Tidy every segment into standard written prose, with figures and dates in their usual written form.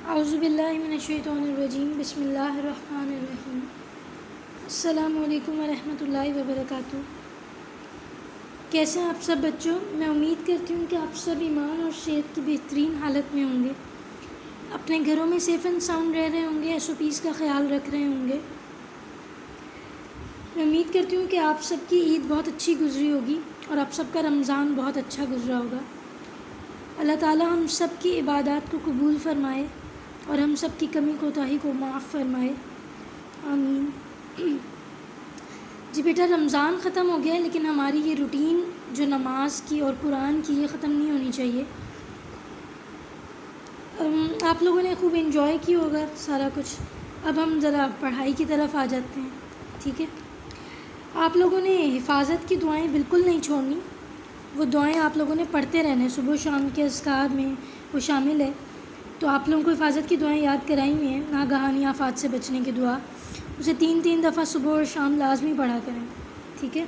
औज़ुबिल्लाहि मिनश्शैतानिर्रजीम बिस्मिल्लाहिर्रहमानिर्रहीम। अस्सलामु अलैकुम वरहमतुल्लाहि वबरकातुहू। कैसे हैं आप सब बच्चों? मैं उम्मीद करती हूँ कि आप सब ईमान और सेहत की बेहतरीन हालत में होंगे, अपने घरों में सेफ़ एंड साउंड रह रहे होंगे, SOPs का ख्याल रख रहे होंगे। मैं उम्मीद करती हूँ कि आप सबकी ईद बहुत अच्छी गुज़री होगी और आप सबका रमज़ान बहुत अच्छा गुज़रा होगा। अल्लाह ताला हम सब की इबादत को कबूल फ़रमाए और हम सब की कमी कोताही को माफ़ फ़रमाए, आमीन। जी बेटा, रमज़ान ख़त्म हो गया है, लेकिन हमारी ये रूटीन जो नमाज की और कुरान की, ये ख़त्म नहीं होनी चाहिए। आप लोगों ने खूब एंजॉय किया होगा सारा कुछ। अब हम ज़रा पढ़ाई की तरफ आ जाते हैं, ठीक है। आप लोगों ने हिफाजत की दुआएं बिल्कुल नहीं छोड़नी। वो दुआएं आप लोगों ने पढ़ते रहना है, सुबह शाम के अज़कार में वो शामिल है। तो आप लोगों को हिफाजत की दुआएं याद कराई हुई हैं, नागहानी आफ़ात से बचने की दुआ, उसे 3-3 दफ़ा सुबह और शाम लाजमी पढ़ा करें, ठीक है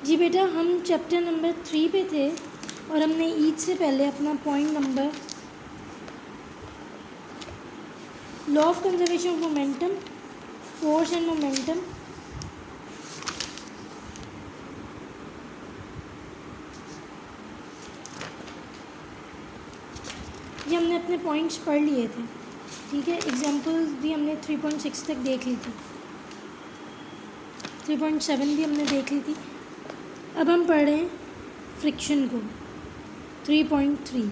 जी बेटा। हम चैप्टर नंबर 3 पे थे और हमने ईद से पहले अपना point number law of conservation of momentum, force and momentum, ये हमने अपने पॉइंट्स पढ़ लिए थे, ठीक है। एग्जाम्पल्स भी हमने 3.6 तक देख ली थी, 3.7 भी हमने देख ली थी। अब हम पढ़ रहे हैं फ्रिक्शन को, 3.3।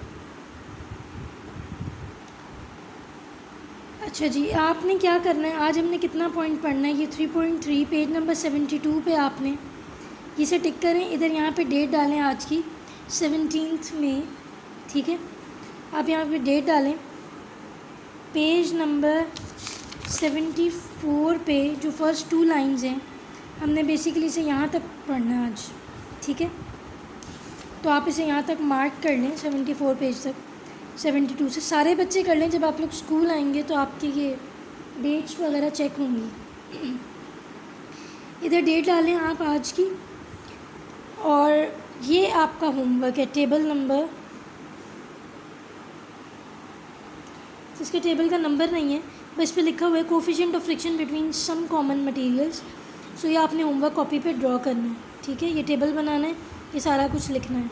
अच्छा जी, आपने क्या करना है, आज हमने कितना पॉइंट पढ़ना है? ये 3.3 पेज नंबर 72 पे आपने इसे टिक करें। इधर यहाँ पे डेट डालें आज की 17 मई, ठीक है। आप यहाँ पे डेट डालें। पेज नंबर 74 पे जो फर्स्ट 2 लाइंस हैं, हमने बेसिकली इसे यहाँ तक पढ़ना है आज, ठीक है। तो आप इसे यहाँ तक मार्क कर लें, 74 पेज तक। 72 से सारे बच्चे कर लें। जब आप लोग स्कूल आएंगे तो आपके ये डेट्स वगैरह चेक होंगी। इधर डेट डालें आप आज की, और ये आपका होमवर्क है। टेबल नंबर, इसके टेबल का नंबर नहीं है, बस पे लिखा हुआ है coefficient of friction between some common materials. So ये आपने होमवर्क कॉपी पे ड्रॉ करना है, ठीक है। ये टेबल बनाना है, ये सारा कुछ लिखना है।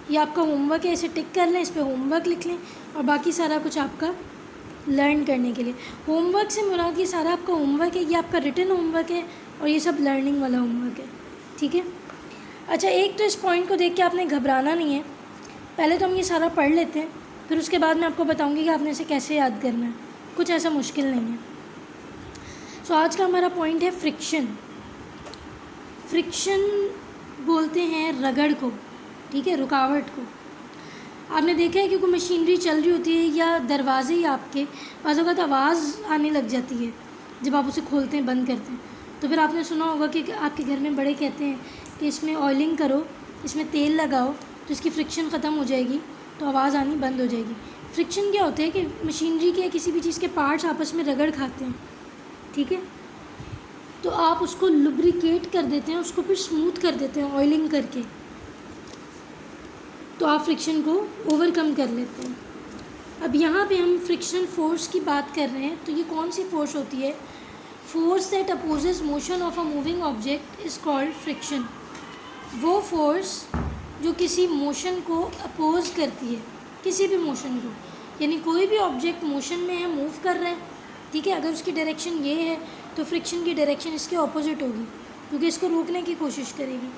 ये आपका होमवर्क है, इसे टिक कर लें, इस पर होमवर्क लिख लें, और बाकी सारा कुछ आपका लर्न करने के लिए। होमवर्क से मुराद ये सारा आपका होमवर्क है, ये आपका रिटन होमवर्क है, और ये सब लर्निंग वाला होमवर्क है, ठीक है। अच्छा, एक तो इस पॉइंट को देख के आपने घबराना नहीं है। पहले तो हम ये सारा पढ़ लेते हैं, फिर उसके बाद मैं आपको बताऊंगी कि आपने इसे कैसे याद करना है। कुछ ऐसा मुश्किल नहीं है। सो आज का हमारा पॉइंट है फ्रिक्शन। फ्रिक्शन बोलते हैं रगड़ को, ठीक है, रुकावट को। आपने देखा है कि कोई मशीनरी चल रही होती है या दरवाजे ही आपके बाज़ औक़ात आवाज़ आने लग जाती है जब आप उसे खोलते हैं, बंद करते हैं। तो फिर आपने सुना होगा कि आपके घर में बड़े कहते हैं कि इसमें ऑयलिंग करो, इसमें तेल लगाओ, तो इसकी फ्रिक्शन ख़त्म हो जाएगी, तो आवाज़ आनी बंद हो जाएगी। फ्रिक्शन क्या होता है कि मशीनरी के या किसी भी चीज़ के पार्ट्स आपस में रगड़ खाते हैं, ठीक है। तो आप उसको लुब्रिकेट कर देते हैं, उसको फिर स्मूथ कर देते हैं ऑयलिंग करके, तो आप फ्रिक्शन को ओवरकम कर लेते हैं। अब यहाँ पे हम फ्रिक्शनल फोर्स की बात कर रहे हैं। तो ये कौन सी फोर्स होती है? Force that opposes motion of a moving object is called friction. वो फोर्स जो किसी मोशन को अपोज करती है, किसी भी मोशन को, यानी कोई भी ऑब्जेक्ट मोशन में है, मूव कर रहा है, ठीक है। अगर उसकी डायरेक्शन ये है तो फ्रिक्शन की डायरेक्शन इसके ऑपोजिट होगी, क्योंकि इसको रोकने की कोशिश करेगी।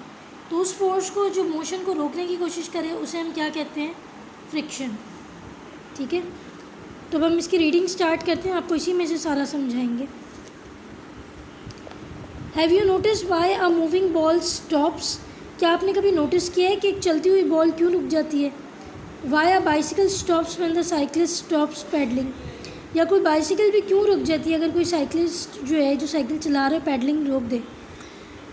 तो उस फोर्स को जो मोशन को रोकने की कोशिश करे उसे हम क्या कहते हैं? फ्रिक्शन, ठीक है। तो अब हम इसकी रीडिंग स्टार्ट करते हैं, आपको इसी में से सारा समझाएंगे। Have you notice why a moving ball stops? क्या आपने कभी नोटिस किया है कि एक चलती हुई बॉल क्यों रुक जाती है? Why a bicycle stops when the cyclist stops pedalling? या कोई बाइसिकल भी क्यों रुक जाती है अगर कोई साइकिलिस्ट जो है, जो साइकिल चला रहा है, पैडलिंग रोक दे?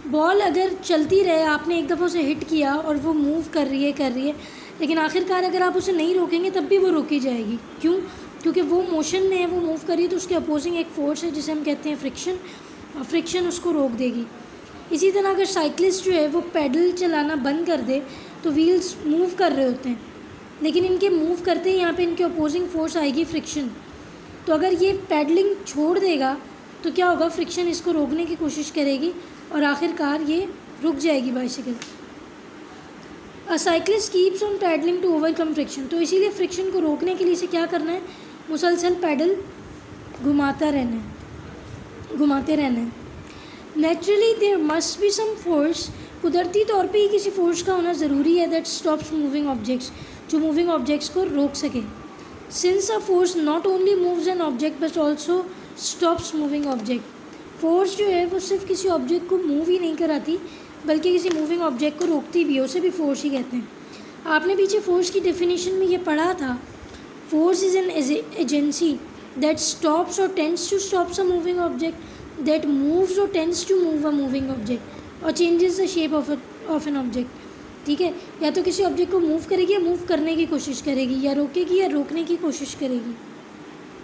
बॉल अगर चलती रहे, आपने एक दफ़ा उसे हिट किया और वो मूव कर रही है, लेकिन आखिरकार अगर आप उसे नहीं रोकेंगे तब भी वो रोकी जाएगी। क्यों? क्योंकि वो मोशन में है, वो मूव कर रही है, तो उसके अपोजिंग एक फ़ोर्स है जिसे हम कहते हैं फ्रिक्शन, और फ्रिक्शन उसको रोक देगी। इसी तरह अगर साइकिलिस्ट जो है वो पैडल चलाना बंद कर दे तो व्हील्स मूव कर रहे होते हैं, लेकिन इनके मूव करते ही यहाँ पे इनके अपोजिंग फोर्स आएगी फ्रिक्शन। तो अगर ये पैडलिंग छोड़ देगा तो क्या होगा, फ्रिक्शन इसको रोकने की कोशिश करेगी और आखिरकार ये रुक जाएगी bicycle. A cyclist keeps on pedalling to overcome friction. तो इसीलिए फ्रिक्शन को रोकने के लिए इसे क्या करना है, मुसलसल पैडल घुमाते रहना है। Naturally there must be some force, कुदरती तौर पे ही किसी फोर्स का होना ज़रूरी है, दैट स्टॉप्स मूविंग ऑब्जेक्ट्स, जो मूविंग ऑब्जेक्ट्स को रोक सके। Since a force not only moves an object but also stops moving object, force जो है वो सिर्फ किसी ऑब्जेक्ट को मूव ही नहीं कराती बल्कि किसी मूविंग ऑब्जेक्ट को रोकती भी है, उसे भी फोर्स ही कहते हैं। आपने पीछे फोर्स की डेफिनेशन में ये पढ़ा था, force is an agency that stops और tends to stops a moving object, that moves और tends to move a moving object और changes the shape of an object. ठीक है, या तो किसी ऑब्जेक्ट को मूव करेगी या मूव करने की कोशिश करेगी, या रोकेगी या रोकने की कोशिश करेगी।